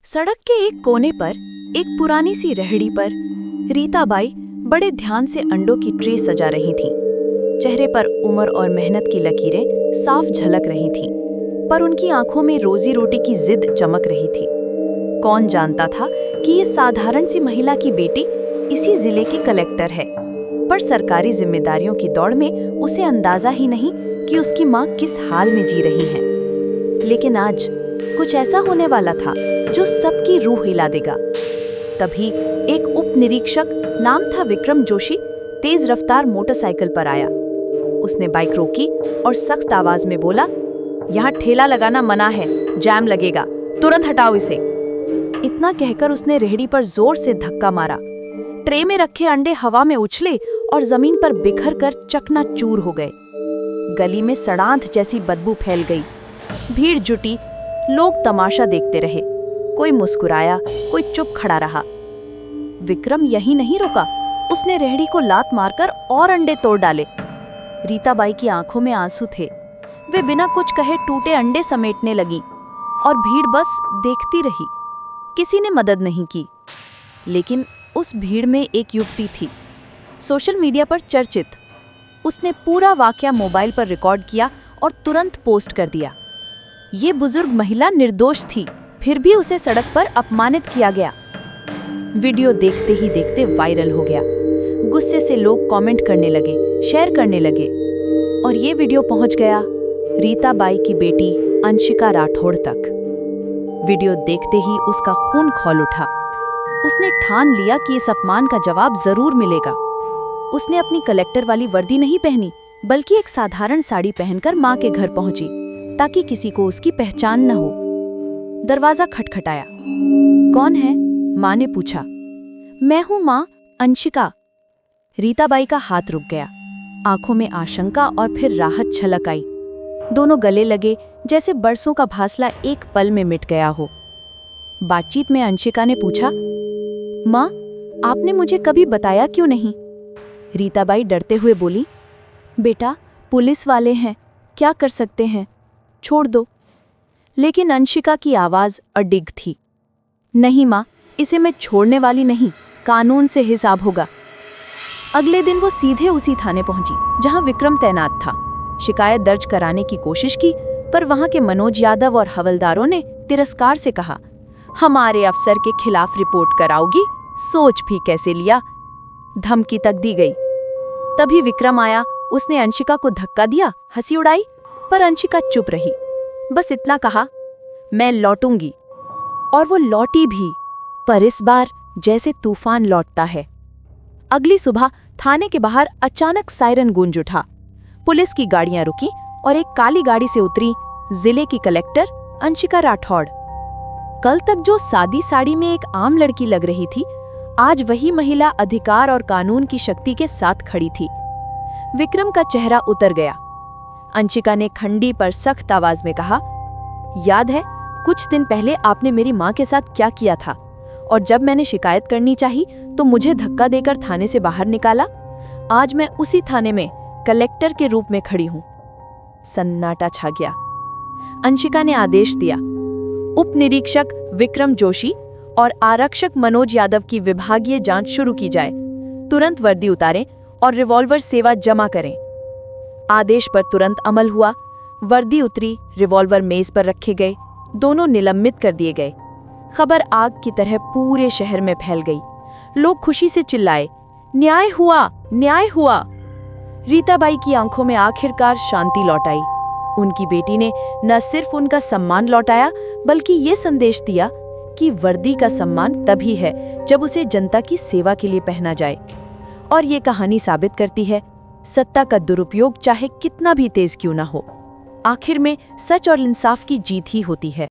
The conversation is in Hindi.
सड़क के एक कोने पर एक पुरानी सी रेहड़ी पर रीताबाई बड़े ध्यान से अंडों की ट्रे सजा रही थीं। चेहरे पर उम्र और मेहनत की लकीरें साफ झलक रही थीं, पर उनकी आंखों में रोजी रोटी की जिद चमक रही थी। कौन जानता था कि ये साधारण सी महिला की बेटी इसी जिले की कलेक्टर है, पर सरकारी जिम्मेदारियों की दौड़ में उसे अंदाजा ही नहीं कि उसकी माँ किस हाल में जी रही है। लेकिन आज कुछ ऐसा होने वाला था जो सबकी रूह हिला देगा। तभी एक उप निरीक्षक, नाम था विक्रम जोशी, तेज रफ्तार मोटरसाइकिल पर आया। उसने बाइक रोकी और सख्त आवाज में बोला, यहाँ ठेला लगाना मना है, जैम लगेगा, तुरंत हटाओ इसे। इतना कहकर उसने रेहड़ी पर जोर से धक्का मारा। ट्रे में रखे अंडे हवा में उछले और जमीन पर बिखर कर चकनाचूर हो गए। गली में सड़ांध जैसी बदबू फैल गई। भीड़ जुटी, लोग तमाशा देखते रहे। कोई मुस्कुराया, कोई चुप खड़ा रहा। विक्रम यहीं नहीं रुका, उसने रेहड़ी को लात मारकर और अंडे तोड़ डाले। रीताबाई की आंखों में आंसू थे। वे बिना कुछ कहे टूटे अंडे समेटने लगी और भीड़ बस देखती रही। किसी ने मदद नहीं की। लेकिन उस भीड़ में एक युवती थी, सोशल मीडिया पर चर्चित। उसने पूरा वाकया मोबाइल पर रिकॉर्ड किया और तुरंत पोस्ट कर दिया। ये बुजुर्ग महिला निर्दोष थी, फिर भी उसे सड़क पर अपमानित किया गया। वीडियो देखते ही देखते वायरल हो गया। गुस्से से लोग कमेंट करने लगे, शेयर करने लगे और ये वीडियो पहुंच गया रीताबाई की बेटी अंशिका राठौड़ तक। वीडियो देखते ही उसका खून खौल उठा। उसने ठान लिया कि इस अपमान का जवाब जरूर मिलेगा। उसने अपनी कलेक्टर वाली वर्दी नहीं पहनी, बल्कि एक साधारण साड़ी पहनकर मां के घर पहुंची, ताकि किसी को उसकी पहचान न हो। दरवाजा खटखटाया। कौन है? मां ने पूछा। मैं हूं मां, अंशिका। रीताबाई का हाथ रुक गया। आंखों में आशंका और फिर राहत छलक आई। दोनों गले लगे, जैसे बरसों का फासला एक पल में मिट गया हो। बातचीत में अंशिका ने पूछा, मां, आपने मुझे कभी बताया क्यों नहीं? रीताबाई डरते हुए बोली, बेटा, पुलिस वाले हैं, क्या कर सकते हैं, छोड़ दो। लेकिन अंशिका की आवाज अडिग थी। नहीं मां, इसे मैं छोड़ने वाली नहीं, कानून से हिसाब होगा। अगले दिन वो सीधे उसी थाने पहुंची जहां विक्रम तैनात था। शिकायत दर्ज कराने की कोशिश की, पर वहां के मनोज यादव और हवलदारों ने तिरस्कार से कहा, हमारे अफसर के खिलाफ रिपोर्ट कराओगी? सोच भी कैसे लिया। धमकी तक दी गई। तभी विक्रम आया। उसने अंशिका को धक्का दिया, हंसी उड़ाई, पर अंशिका चुप रही। बस इतना कहा, मैं लौटूंगी। और वो लौटी भी, पर इस बार जैसे तूफान लौटता है। अगली सुबह थाने के बाहर अचानक सायरन गूंज उठा। पुलिस की गाड़ियां रुकी और एक काली गाड़ी से उतरी जिले की कलेक्टर अंशिका राठौड़। कल तक जो सादी साड़ी में एक आम लड़की लग रही थी, आज वही महिला अधिकार और कानून की शक्ति के साथ खड़ी थी। विक्रम का चेहरा उतर गया। अंशिका ने खंडी पर सख्त आवाज में कहा, याद है कुछ दिन पहले आपने मेरी मां के साथ क्या किया था? और जब मैंने शिकायत करनी चाही तो मुझे धक्का देकर थाने से बाहर निकाला। आज मैं उसी थाने में कलेक्टर के रूप में खड़ी हूं। सन्नाटा छा गया। अंशिका ने आदेश दिया, उप निरीक्षक विक्रम जोशी और आरक्षक मनोज यादव की विभागीय जांच शुरू की जाए। तुरंत वर्दी उतारें और रिवॉल्वर सेवा जमा करें। आदेश पर तुरंत अमल हुआ। वर्दी उतरी, रिवॉल्वर मेज पर रखे गए, दोनों निलंबित कर दिए गए। खबर आग की तरह पूरे शहर में फैल गई। लोग खुशी से चिल्लाए, न्याय हुआ, न्याय हुआ। रीताबाई की आंखों में आखिरकार शांति लौट आई। उनकी बेटी ने न सिर्फ उनका सम्मान लौटाया, बल्कि ये संदेश दिया कि वर्दी का सम्मान तभी है जब उसे जनता की सेवा के लिए पहना जाए। और ये कहानी साबित करती है, सत्ता का दुरुपयोग चाहे कितना भी तेज क्यों ना हो, आखिर में सच और इंसाफ की जीत ही होती है।